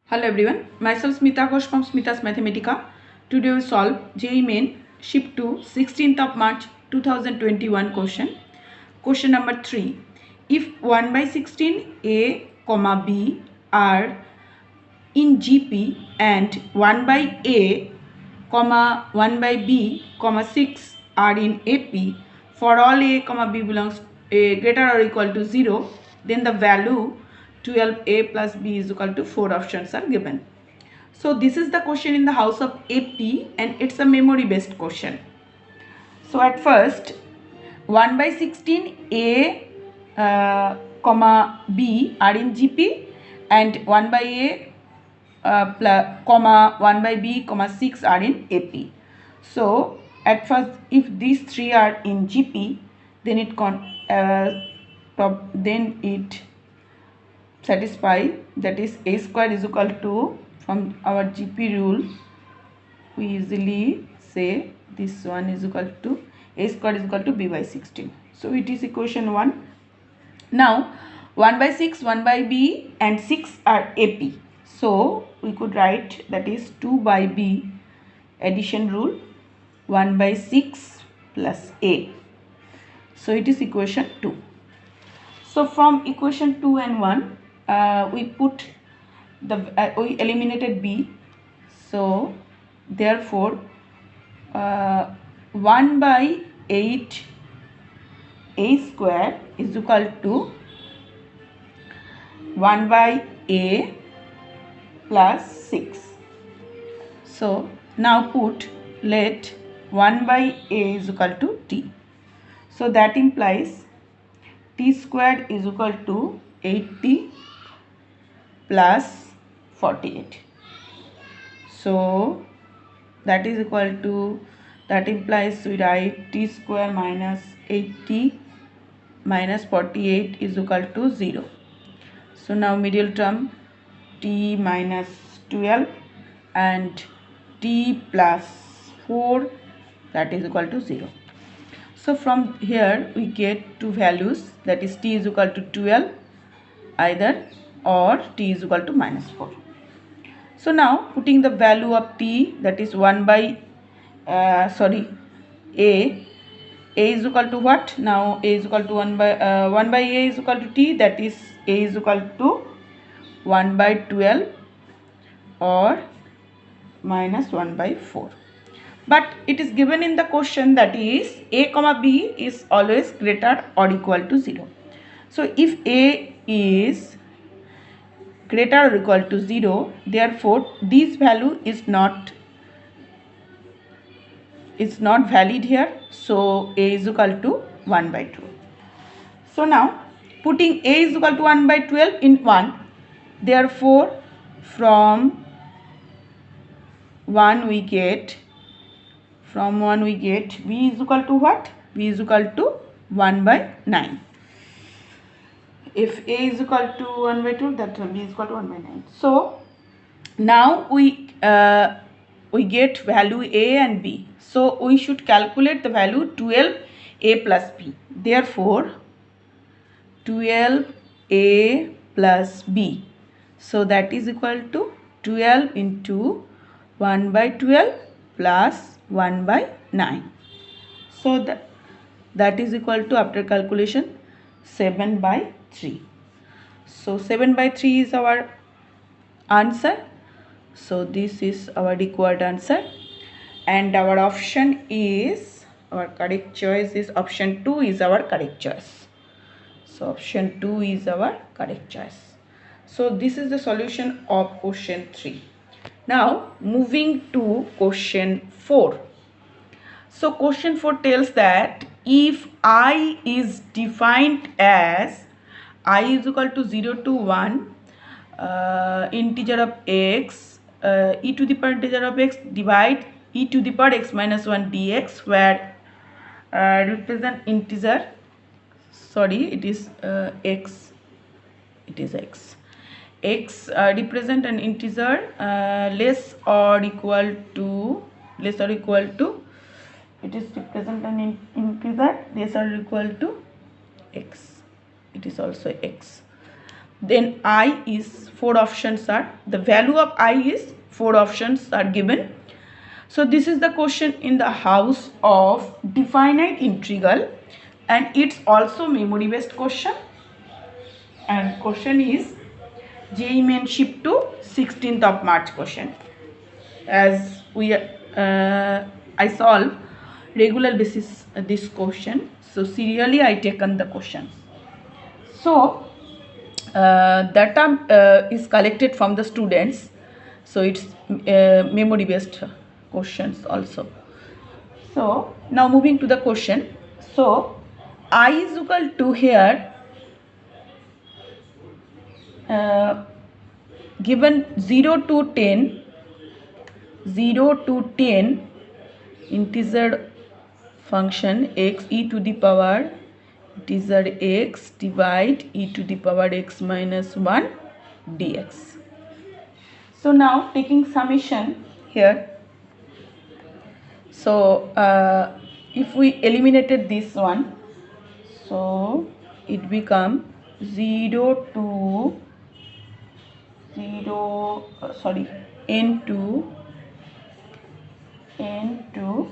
Hello everyone, myself Smita Ghosh from Smita's Mathematica. Today we solve JEE Main Shift 2 16th of March 2021 question. Question number 3. If 1 by 16 A, B are in GP and 1 by A, 1 by B, 6 are in AP, for all A, B belongs greater or equal to 0, then the value 12A plus B is equal to 4 options are given. So this is the question in the house of AP and it's a memory based question. So at first 1 by 16 A, B are in GP and 1 by A, 1 by B, 6 are in AP. So at first if these three are in GP, then it satisfy, that is A square is equal to, from our GP rule we easily say this one is equal to A square is equal to B by 16. So it is equation 1. Now 1 by 6, 1 by B and 6 are AP. So we could write, that is 2 by B, addition rule, 1 by 6 plus A. So it is equation 2. So from equation 2 and 1 we put we eliminated B. So therefore 1 by 8 A square is equal to 1 by A plus 6. So now put, let 1 by A is equal to T. So that implies T squared is equal to 80 plus 48. So that is equal to, that implies we write T square minus 80 minus 48 is equal to 0. So now middle term T minus 12 and T plus 4, that is equal to 0. So from here we get two values, that is T is equal to 12 either, or T is equal to minus 4. So now putting the value of T, that is 1 by A is equal to what? Now A is equal to 1 by A is equal to T, that is A is equal to 1 by 12 or minus 1 by 4. But it is given in the question that is A, B is always greater or equal to 0. So if A is greater or equal to 0, therefore this value is not valid here. So A is equal to 1 by 2. So now putting A is equal to 1 by 12 in 1, therefore from 1 we get B is equal to what? B is equal to 1 by 9. If A is equal to 1 by 2, that B is equal to 1 by 9. So now we get value A and B. So we should calculate the value 12A plus B. Therefore 12A plus B. So that is equal to 12 into 1 by 12 plus 1 by 9. So that is equal to, after calculation, 7 by 3. So 7 by 3 is our answer. So this is our required answer, and our option is, our correct choice is option 2 is our correct choice. So option 2 is our correct choice. So this is the solution of question 3. Now moving to question 4. So question 4 tells that if I is defined as I is equal to 0 to 1, integer of x, e to the power integer of x divide e to the power x minus 1 dx, where represent integer, it is x, x represent an integer less or equal to, it is represent an integer less or equal to x, it is also x. then I is 4 options are, the value of I is 4 options are given. So this is the question in the house of definite integral, and it's also memory based question, and question is JEE main shift to 16th of March question. As we I solve regular basis this question, so serially I taken the questions. So data is collected from the students, so it's memory based questions also. So now moving to the question. So I is equal to here given 0 to 10 integer function x e to the power integer x divide e to the power x minus 1 dx. So now taking summation here, so if we eliminated this one, so it become 0 to n to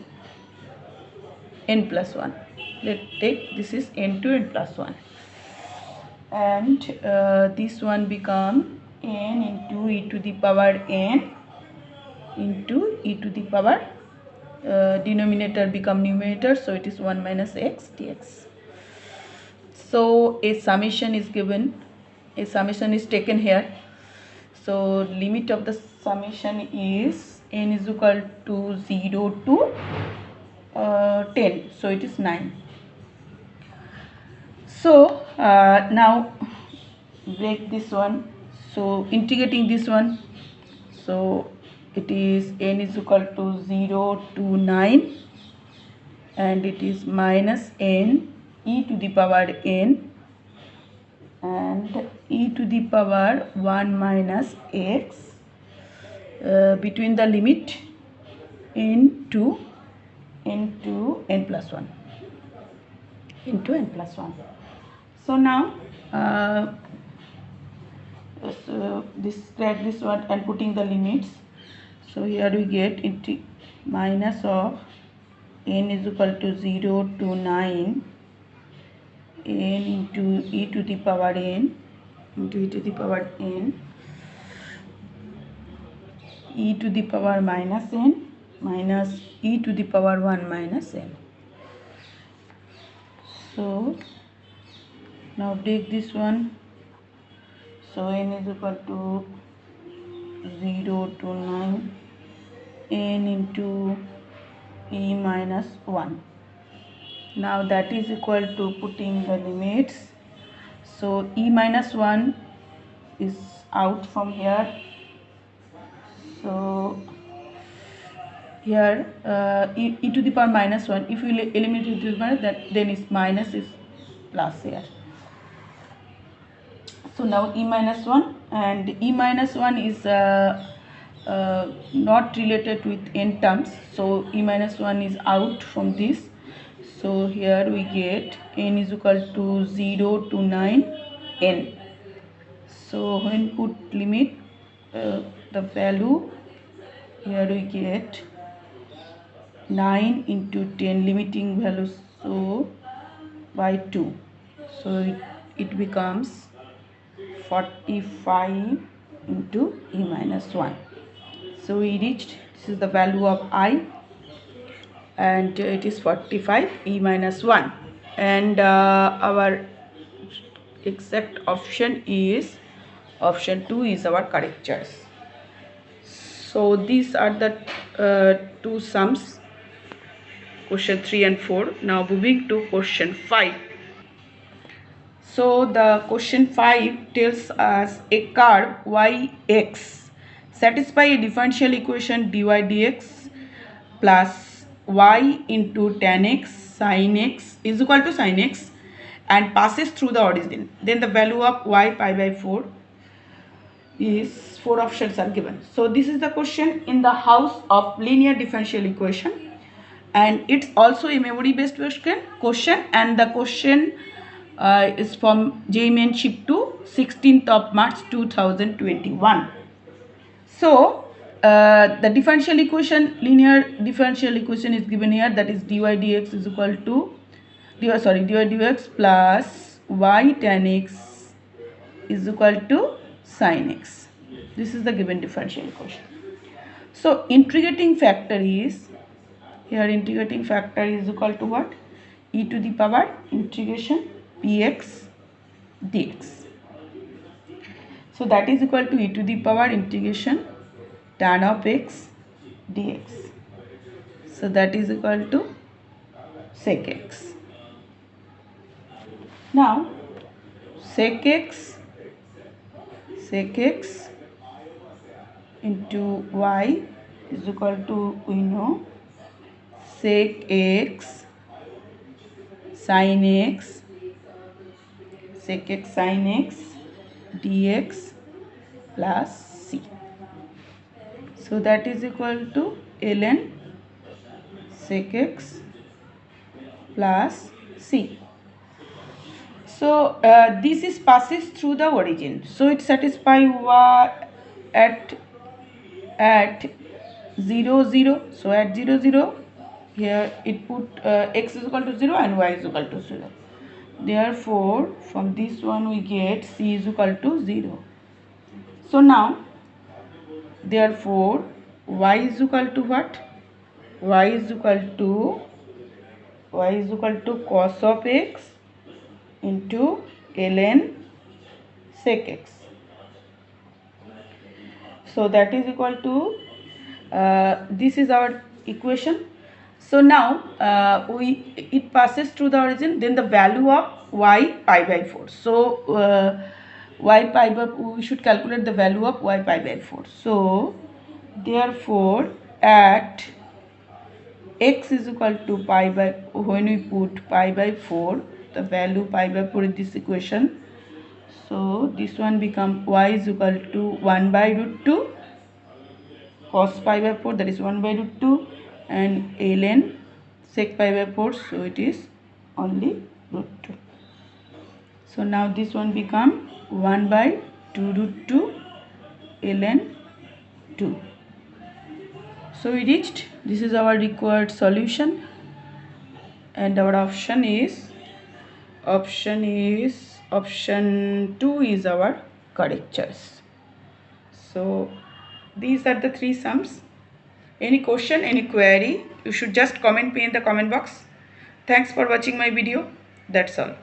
n plus 1. Let's take this is n to n plus 1, and this one become n into e to the power n into e to the power denominator become numerator, so it is 1 minus x dx. So a summation is given, a summation is taken here. So limit of the summation is n is equal to 0 to 10, so it is 9. So now break this one, so integrating this one, so it is n is equal to 0 to 9, and it is minus n e to the power n and e to the power 1 minus x between the limit n to n plus 1 into n plus 1. So now drag this one and putting the limits, so here we get into minus of n is equal to 0 to 9 n into e to the power n into e to the power n e to the power minus n minus e to the power 1 minus n. So now take this one, so n is equal to 0 to 9 n into e minus 1. Now that is equal to putting the limits, so e minus 1 is out from here, so here e to the power minus 1, if you eliminate e to the power, that then is minus is plus here. So now e minus 1, and e minus 1 is not related with n terms, so e minus 1 is out from this. So here we get n is equal to 0 to 9 n. So when put limit the value, here we get 9 into 10 limiting value, so by 2, so it becomes 45 into e minus 1. So we reached, this is the value of I, and it is 45 e minus 1, and our exact option is option 2 is our correct choice. So these are the two sums, question 3 and 4. Now moving to question 5. So the question 5 tells us a curve yx satisfy a differential equation dy dx plus y into tan x sin x is equal to sin x and passes through the origin. Then the value of y pi by 4 is 4 options are given. So this is the question in the house of linear differential equation, and it's also a memory based question, and the question is from JEE main shift to 16th of March 2021. So the differential equation, linear differential equation is given here, that is dy dx is equal to dy dx plus y tan x is equal to sin x. This is the given differential equation. So integrating factor is, here integrating factor is equal to what? E to the power integration px dx. So that is equal to e to the power integration tan of x dx. So that is equal to sec x. Now sec x into y is equal to, we know, sec x sin x dx plus c. So that is equal to ln sec x plus c. So this is passes through the origin, so it satisfies y at 0 0. So at 0 0, here it put x is equal to 0 and y is equal to 0. Therefore from this one we get c is equal to 0. So now therefore y is equal to what? Y is equal to cos of x into ln sec x. So that is equal to this is our equation. So now it passes through the origin, then the value of y pi by 4. So y pi by, we should calculate the value of y pi by 4. So therefore at x is equal to pi by, when we put pi by 4, the value pi by 4 in this equation, so this one become y is equal to 1 by root 2 cos pi by 4, that is 1 by root 2, and ln sec pi by 4, so it is only root 2. So now this one become 1 by 2 root 2 ln 2. So we reached, this is our required solution, and our option 2 is our correct choice. So these are the 3 sums. Any question, any query, you should just comment me in the comment box. Thanks for watching my video. That's all.